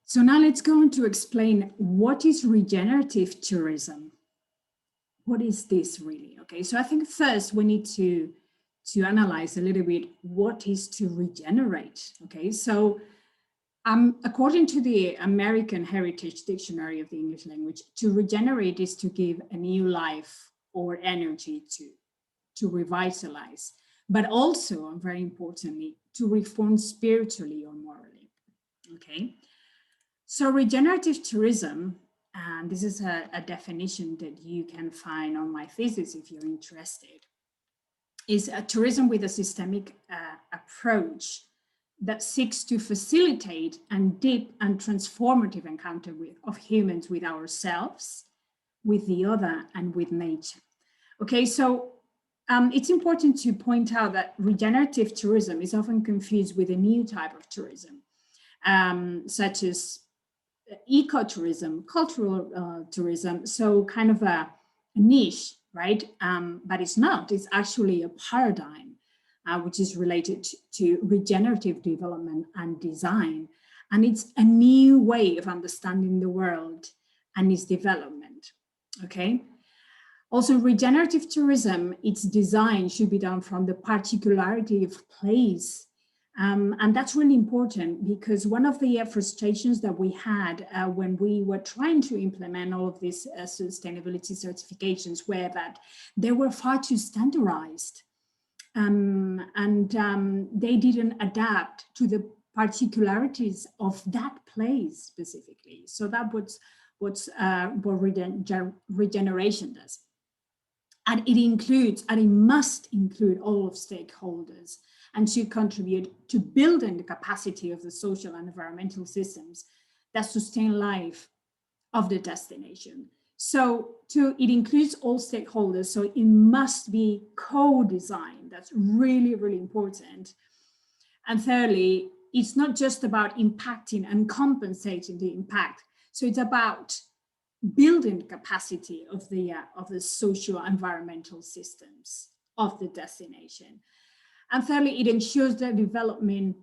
So now let's go on to explain what is regenerative tourism. What is this really? Okay, so I think first we need to analyze a little bit what is to regenerate. Okay, so according to the American Heritage Dictionary of the English language, to regenerate is to give a new life or energy to revitalize, but also, very importantly, to reform spiritually or morally. Okay. So regenerative tourism, and this is a definition that you can find on my thesis if you're interested, is a tourism with a systemic approach that seeks to facilitate a deep and transformative encounter of humans with ourselves, with the other, and with nature. Okay, so it's important to point out that regenerative tourism is often confused with a new type of tourism, such as ecotourism, cultural tourism, so kind of a niche, right? But it's not, it's actually a paradigm which is related to regenerative development and design. And it's a new way of understanding the world and its development, okay? Also, regenerative tourism, its design should be done from the particularity of place. And that's really important because one of the frustrations that we had when we were trying to implement all of these sustainability certifications were that they were far too standardized and they didn't adapt to the particularities of that place specifically. So that's what regeneration does. And it includes, and it must include all of stakeholders and should contribute to building the capacity of the social and environmental systems that sustain life of the destination. So it includes all stakeholders, so it must be co-designed. That's really, really important. And thirdly, it's not just about impacting and compensating the impact. So it's about building the capacity of the social environmental systems of the destination. And thirdly, it ensures the development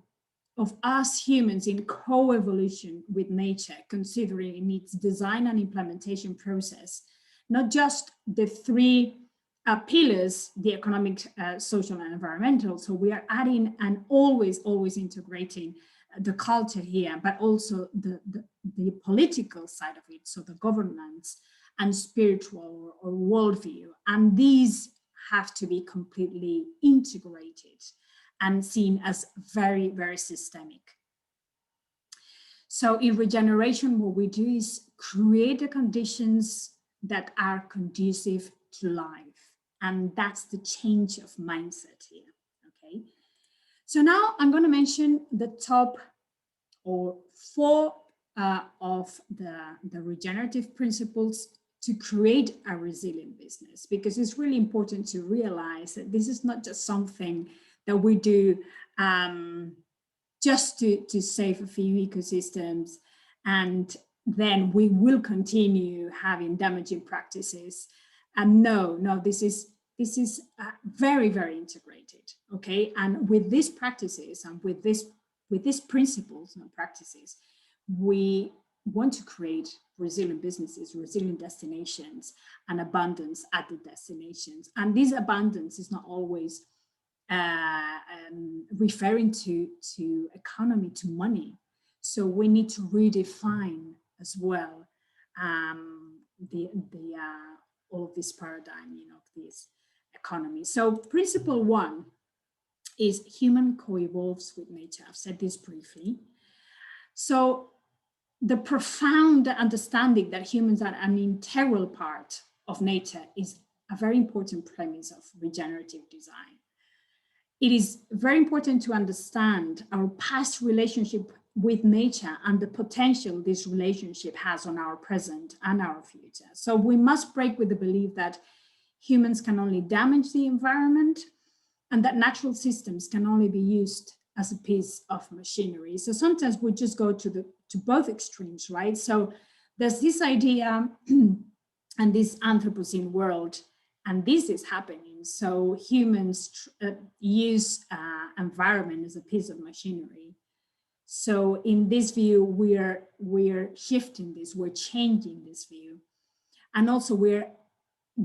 of us humans in co-evolution with nature, considering in its design and implementation process, not just the three pillars, the economic, social, and environmental. So we are adding and always integrating the culture here, but also the political side of it, so the governance and spiritual or worldview. And these have to be completely integrated and seen as very, very systemic. So in regeneration, what we do is create the conditions that are conducive to life. And that's the change of mindset here, okay? So now I'm going to mention the top or four of the regenerative principles to create a resilient business, because it's really important to realize that this is not just something that we do just to save a few ecosystems and then we will continue having damaging practices. And no, this is very, very integrated, okay? And with these practices and with these principles and practices, we want to create resilient businesses, resilient destinations, and abundance at the destinations. And this abundance is not always referring to economy, to money. So we need to redefine as well all of this paradigm, of this economy. So principle one is human co-evolves with nature. I've said this briefly. So the profound understanding that humans are an integral part of nature is a very important premise of regenerative design. It is very important to understand our past relationship with nature and the potential this relationship has on our present and our future. So we must break with the belief that humans can only damage the environment and that natural systems can only be used as a piece of machinery. So sometimes we just go to both extremes, right? So there's this idea and this Anthropocene world, and this is happening. So humans use environment as a piece of machinery. So in this view, we're shifting this, we're changing this view. And also we're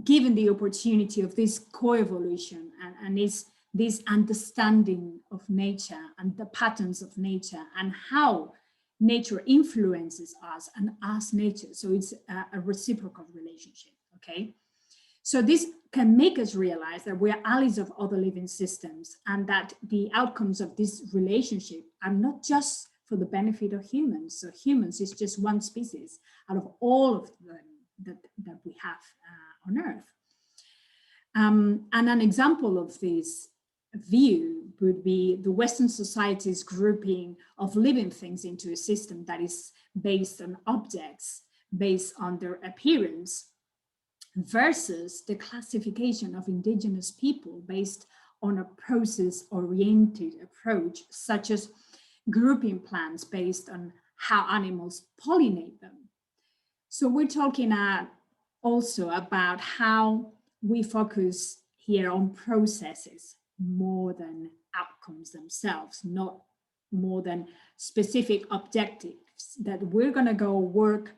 given the opportunity of this coevolution and this understanding of nature and the patterns of nature and how nature influences us and us nature. So it's a reciprocal relationship, okay? So this can make us realize that we are allies of other living systems and that the outcomes of this relationship are not just for the benefit of humans. So humans is just one species out of all of them that we have on Earth. And an example of this view would be the Western society's grouping of living things into a system that is based on objects, based on their appearance, versus the classification of indigenous people based on a process-oriented approach, such as grouping plants based on how animals pollinate them. So we're talking also about how we focus here on processes more than outcomes themselves, not more than specific objectives that we're going to go work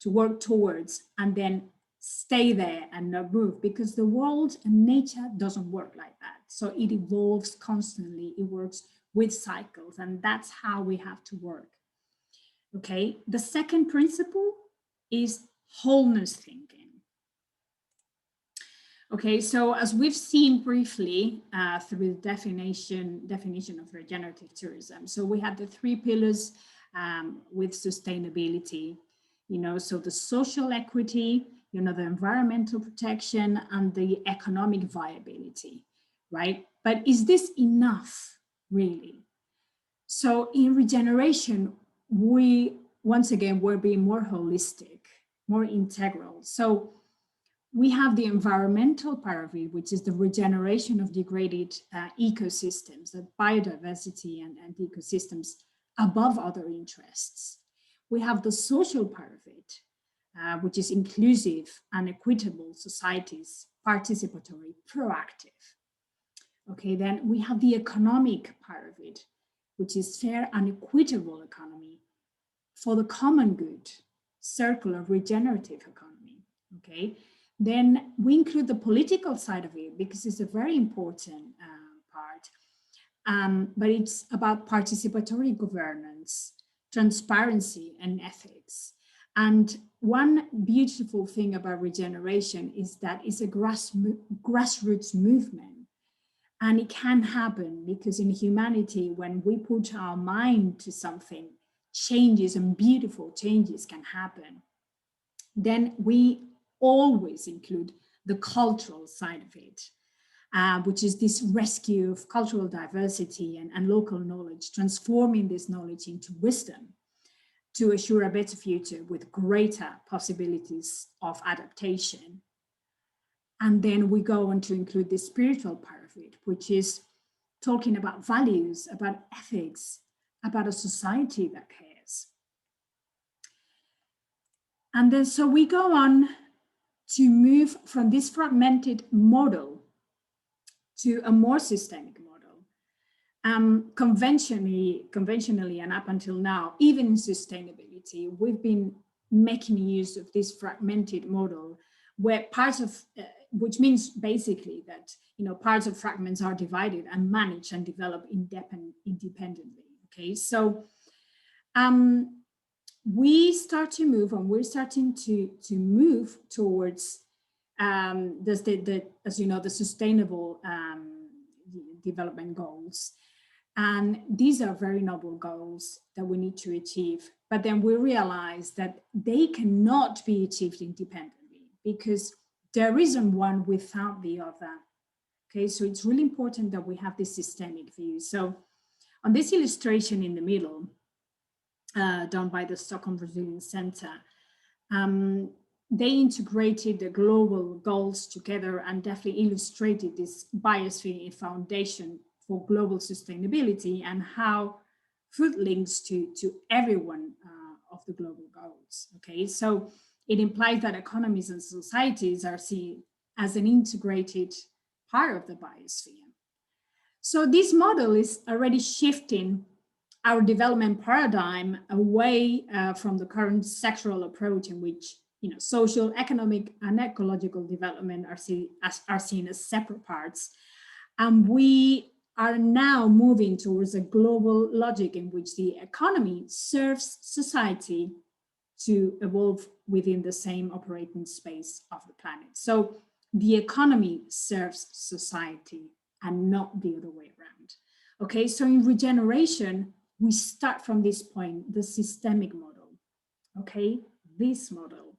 towards and then stay there and not move, because the world and nature doesn't work like that. So it evolves constantly, it works with cycles, and that's how we have to work. Okay, the second principle is wholeness thinking. Okay, so as we've seen briefly through the definition of regenerative tourism, so we have the three pillars with sustainability, so the social equity, the environmental protection and the economic viability, right? But is this enough, really? So in regeneration, once again, we're being more holistic, more integral. So we have the environmental part of it, which is the regeneration of degraded ecosystems, the biodiversity and ecosystems above other interests. We have the social part of it, which is inclusive and equitable societies, participatory, proactive. Okay, then we have the economic part of it, which is fair and equitable economy for the common good, circular regenerative economy. Okay, then we include the political side of it because it's a very important part, but it's about participatory governance, transparency and ethics. And one beautiful thing about regeneration is that it's a grassroots movement. And it can happen because in humanity, when we put our mind to something, changes and beautiful changes can happen. Then we always include the cultural side of it, which is this rescue of cultural diversity and local knowledge, transforming this knowledge into wisdom to assure a better future with greater possibilities of adaptation. And then we go on to include the spiritual part of it, which is talking about values, about ethics, about a society that cares. And then so we go on to move from this fragmented model to a more systemic model. Conventionally and up until now, even in sustainability, we've been making use of this fragmented model where parts of, which means basically that, parts of fragments are divided and managed and developed independently, okay? So we start to move and we're starting to move towards, as you know, the sustainable development goals. And these are very noble goals that we need to achieve. But then we realize that they cannot be achieved independently because there isn't one without the other. Okay, so it's really important that we have this systemic view. So on this illustration in the middle, done by the Stockholm Resilience Center, they integrated the global goals together and definitely illustrated this biosphere foundation for global sustainability and how food links to every one of the global goals. Okay, so it implies that economies and societies are seen as an integrated part of the biosphere. So this model is already shifting our development paradigm away from the current sectoral approach in which social, economic, and ecological development are seen as separate parts. And we are now moving towards a global logic in which the economy serves society to evolve within the same operating space of the planet. So the economy serves society and not the other way around. Okay, so in regeneration, we start from this point, the systemic model. Okay, this model.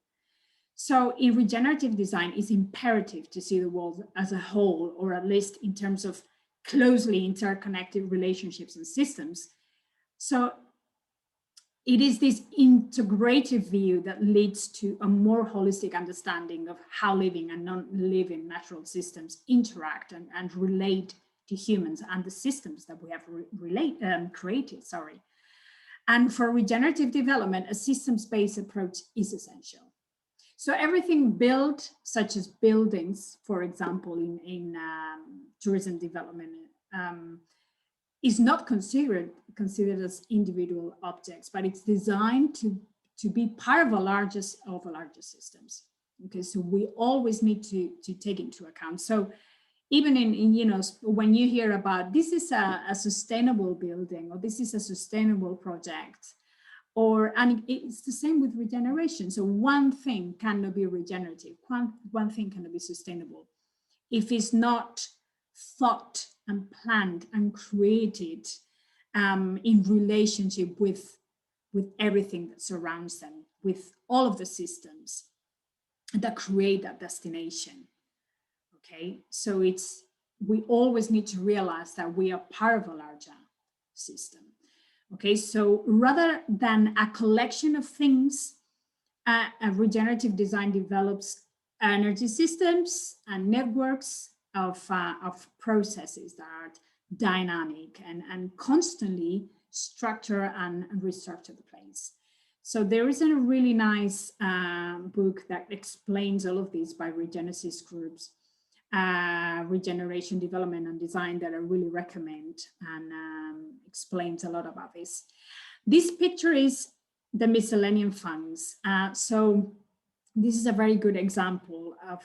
So in regenerative design, it's imperative to see the world as a whole, or at least in terms of closely interconnected relationships and systems. So it is this integrative view that leads to a more holistic understanding of how living and non-living natural systems interact and relate to humans and the systems that we have created. And for regenerative development, a systems-based approach is essential. So everything built, such as buildings, for example, in tourism development, is not considered as individual objects, but it's designed to be part of a larger systems. Okay, so we always need to take into account. So even in when you hear about this is a sustainable building, or this is a sustainable project, and it's the same with regeneration. So one thing cannot be regenerative, one thing cannot be sustainable if it's not thought and planned and created in relationship with everything that surrounds them, with all of the systems that create that destination. Okay, so we always need to realize that we are part of a larger system. Okay, so rather than a collection of things, a regenerative design develops energy systems and networks of processes that are dynamic and constantly structure and restructure the place. So there is a really nice book that explains all of this by Regenesis groups, Regeneration Development and Design, that I really recommend, and explains a lot about this. This picture is the miscellaneous funds. So this is a very good example of,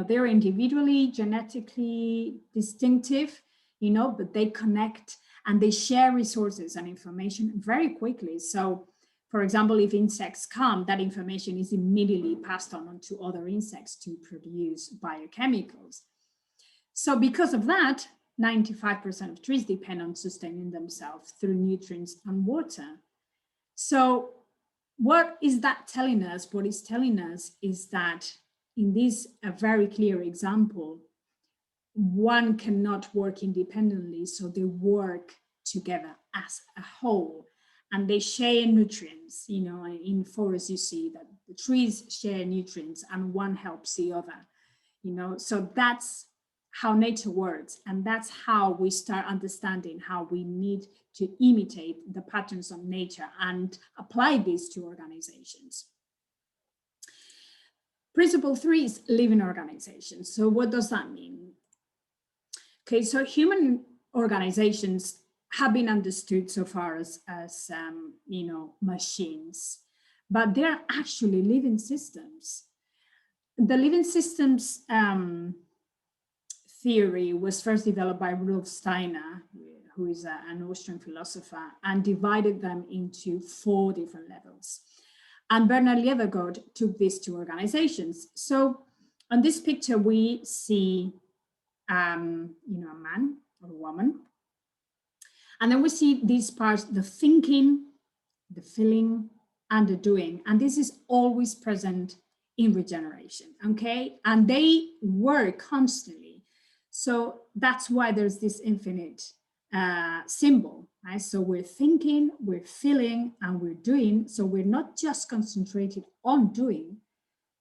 they're individually, genetically distinctive, but they connect and they share resources and information very quickly. So, for example, if insects come, that information is immediately passed on to other insects to produce biochemicals. So because of that, 95% of trees depend on sustaining themselves through nutrients and water. So what is that telling us? What it's telling us is that in this a very clear example, one cannot work independently, so they work together as a whole, and they share nutrients. In forests you see that the trees share nutrients and one helps the other. So that's how nature works, and that's how we start understanding how we need to imitate the patterns of nature and apply this to organizations. Principle 3 is living organizations. So what does that mean? Okay, so human organizations have been understood so far as machines, but they're actually living systems. The living systems theory was first developed by Rudolf Steiner, who is an Austrian philosopher, and divided them into 4 different levels. And Bernard Levergaard took this to organizations. So on this picture, we see a man or a woman. And then we see these parts, the thinking, the feeling, and the doing. And this is always present in regeneration, okay? And they work constantly. So that's why there's this infinite symbol, right? So we're thinking, we're feeling, and we're doing. So we're not just concentrated on doing.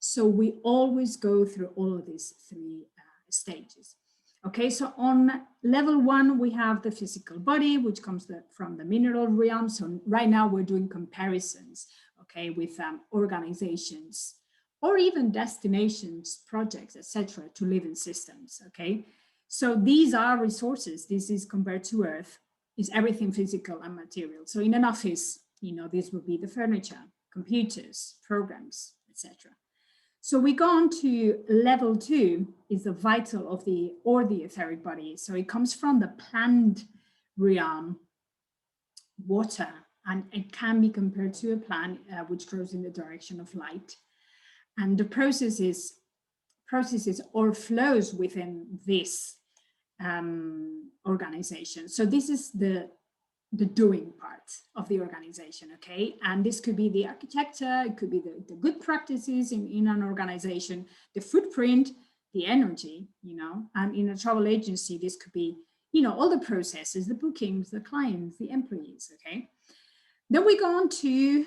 So we always go through all of these 3 stages. Okay, so on level 1, we have the physical body, which comes from the mineral realm. So right now we're doing comparisons, okay, with organizations or even destinations, projects, etc., to living systems, okay? So these are resources. This is compared to Earth. is everything physical and material. So in an office, this would be the furniture, computers, programs, etc. So we go on to level 2 is the vital of the etheric body. So it comes from the plant realm, water, and it can be compared to a plant which grows in the direction of light. And the processes or flows within this organization. So this is the doing part of the organization, okay? And this could be the architecture, it could be the good practices in an organization, the footprint, the energy, and in a travel agency, this could be, all the processes, the bookings, the clients, the employees, okay? Then we go on to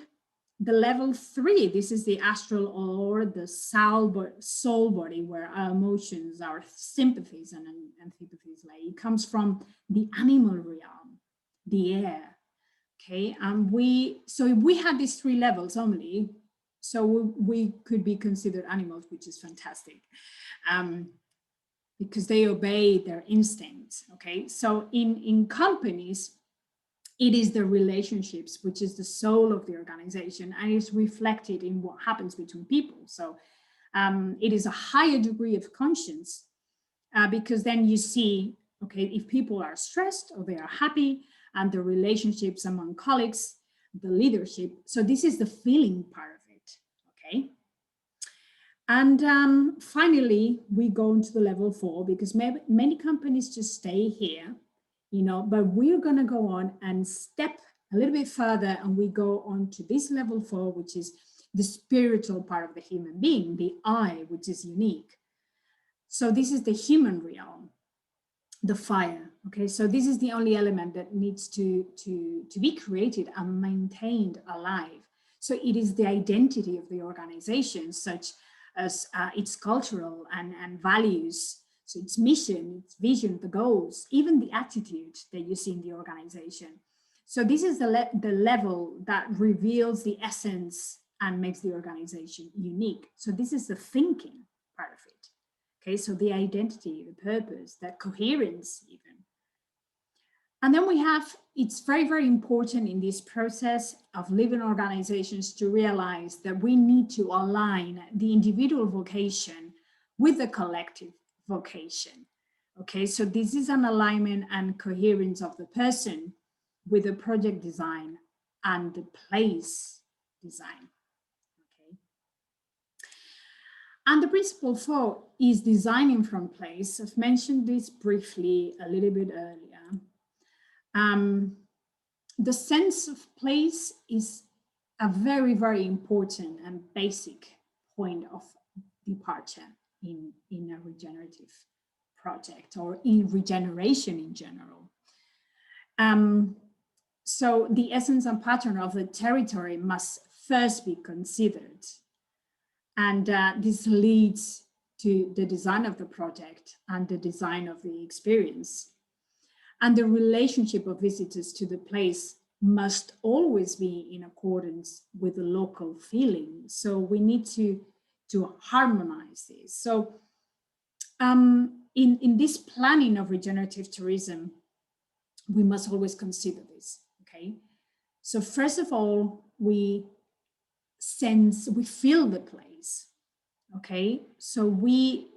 the level 3. This is the astral or the soul body, where our emotions, our sympathies and antipathies lay. It comes from the animal realm, the air, okay? And so if we had these 3 levels only, so we could be considered animals, which is fantastic, because they obey their instincts, okay? So in companies, it is the relationships, which is the soul of the organization, and is reflected in what happens between people. So it is a higher degree of conscience, because then you see, okay, if people are stressed or they are happy, and the relationships among colleagues, the leadership. So this is the feeling part of it, okay? And finally, we go into the level 4, because many companies just stay here, but we're going to go on and step a little bit further, and we go on to this level 4, which is the spiritual part of the human being, the I, which is unique. So this is the human realm, the fire, okay? So this is the only element that needs to be created and maintained alive. So it is the identity of the organization, such as its cultural and values. So its mission, its vision, the goals, even the attitude that you see in the organization. So this is the level that reveals the essence and makes the organization unique. So this is the thinking part of it. Okay, so the identity, the purpose, that coherence even. And then we have, it's very, very important in this process of living organizations to realize that we need to align the individual vocation with the collective vocation. Okay, so this is an alignment and coherence of the person with the project design and the place design. Okay. And the principle 4 is designing from place. I've mentioned this briefly a little bit earlier. The sense of place is a very, very important and basic point of departure in a regenerative project or in regeneration in general. So the essence and pattern of the territory must first be considered. And this leads to the design of the project and the design of the experience. And the relationship of visitors to the place must always be in accordance with the local feeling. So we need to harmonize this. So in this planning of regenerative tourism, we must always consider this, okay? So first of all, we feel the place, okay? So we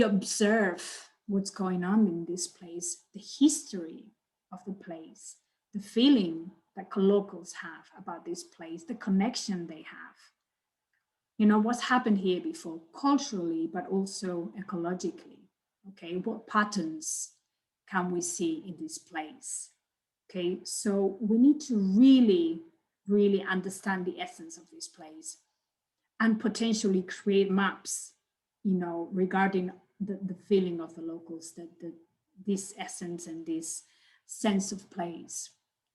observe what's going on in this place, the history of the place, the feeling that locals have about this place, the connection they have. What's happened here before, culturally, but also ecologically, okay? What patterns can we see in this place? Okay, so we need to really, really understand the essence of this place and potentially create maps, regarding the feeling of the locals, this essence and this sense of place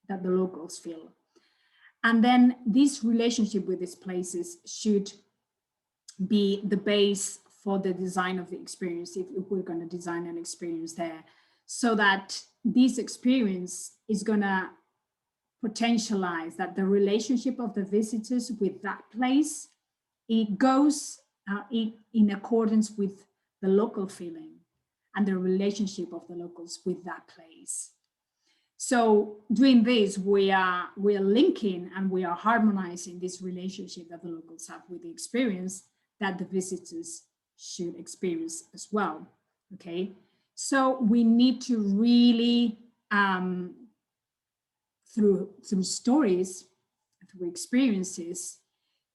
that the locals feel. And then this relationship with these places should be the base for the design of the experience, if we're going to design an experience there, so that this experience is going to potentialize that the relationship of the visitors with that place, it goes in accordance with the local feeling and the relationship of the locals with that place. So doing this, we are linking and we are harmonizing this relationship that the locals have with the experience that the visitors should experience as well. Okay, so we need to really through stories, through experiences,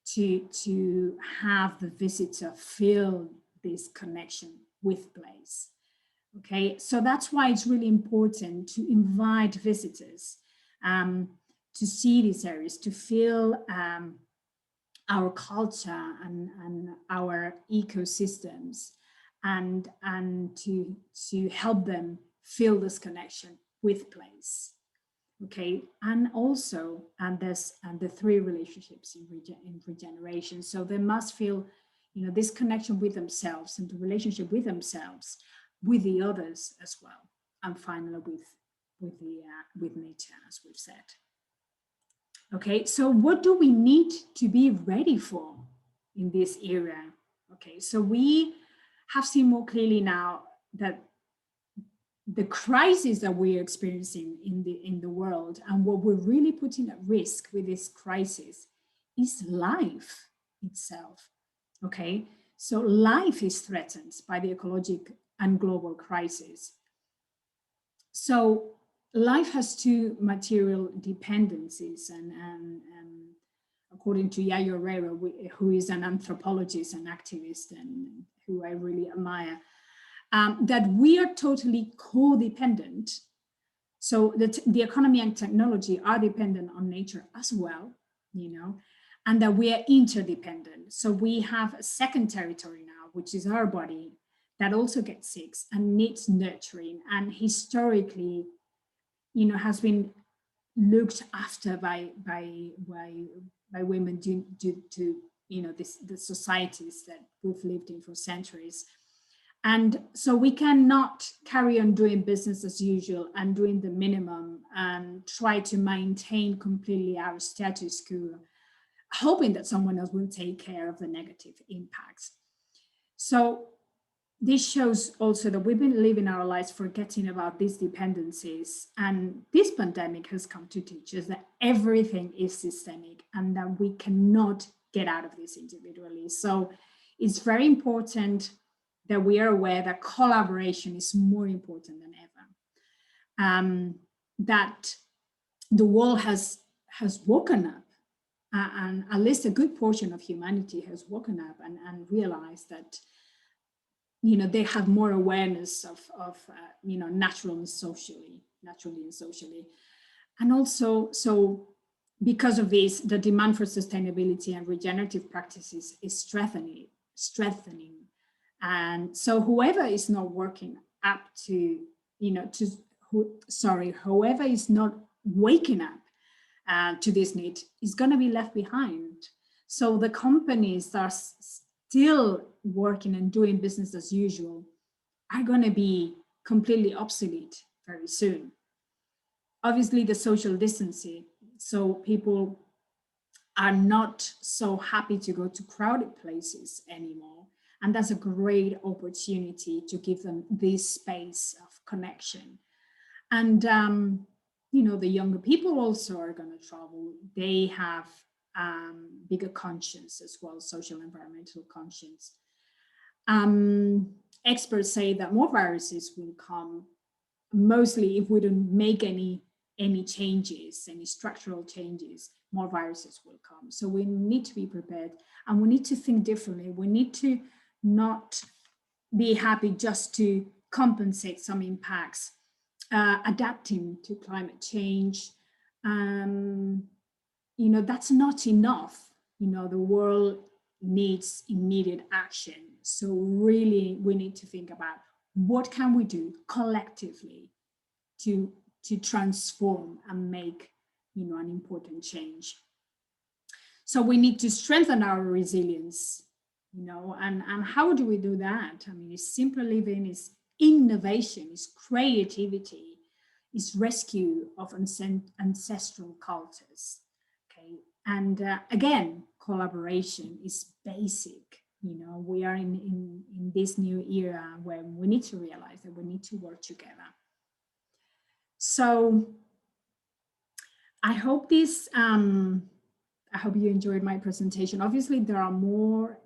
to have the visitor feel this connection with place. Okay, so that's why it's really important to invite visitors to see these areas, to feel our culture and our ecosystems, and to help them feel this connection with place. Okay, and also, and the three relationships in regeneration. So they must feel, this connection with themselves and the relationship with themselves, with the others as well, and finally with nature, as we've said. Okay, so what do we need to be ready for in this era? Okay, so we have seen more clearly now that the crisis that we're experiencing in the world, and what we're really putting at risk with this crisis, is life itself. Okay, so life is threatened by the ecologic and global crisis. So life has two material dependencies, and according to Yayo Herrera, who is an anthropologist and activist and who I really admire, that we are totally codependent. So that the economy and technology are dependent on nature as well, and that we are interdependent. So we have a second territory now, which is our body, that also gets sick and needs nurturing, and historically, has been looked after by women due to the societies that we've lived in for centuries. And so we cannot carry on doing business as usual and doing the minimum and try to maintain completely our status quo, hoping that someone else will take care of the negative impacts. So this shows also that we've been living our lives forgetting about these dependencies. And this pandemic has come to teach us that everything is systemic and that we cannot get out of this individually. So it's very important that we are aware that collaboration is more important than ever. That the world has woken up, and at least a good portion of humanity has woken up and realized that they have more awareness of naturally and socially, and also so because of this, the demand for sustainability and regenerative practices is strengthening. And so whoever is not working up to, whoever is not waking up to this need is going to be left behind. So the companies that are still working and doing business as usual are going to be completely obsolete very soon. Obviously, the social distancing, so people are not so happy to go to crowded places anymore. And that's a great opportunity to give them this space of connection. And, the younger people also are going to travel. They have bigger conscience as well, social environmental conscience. Experts say that more viruses will come, mostly if we don't make any changes, any structural changes, more viruses will come. So we need to be prepared, and we need to think differently. We need to not be happy just to compensate some impacts, adapting to climate change. That's not enough. The world needs immediate action. So really, we need to think about what can we do collectively to transform and make, an important change. So we need to strengthen our resilience, and how do we do that? I mean, it's simple living, it's innovation, it's creativity, it's rescue of ancestral cultures. Okay, and again, collaboration is basic. We are in this new era where we need to realize that we need to work together. So I hope this, I hope you enjoyed my presentation. Obviously, there are more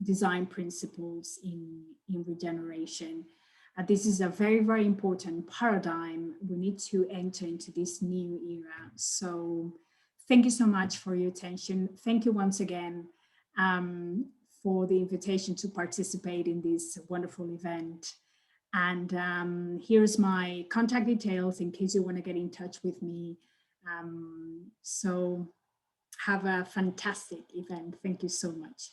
design principles in regeneration. This is a very, very important paradigm. We need to enter into this new era. So thank you so much for your attention. Thank you once again for the invitation to participate in this wonderful event. And here's my contact details in case you want to get in touch with me. So have a fantastic event. Thank you so much.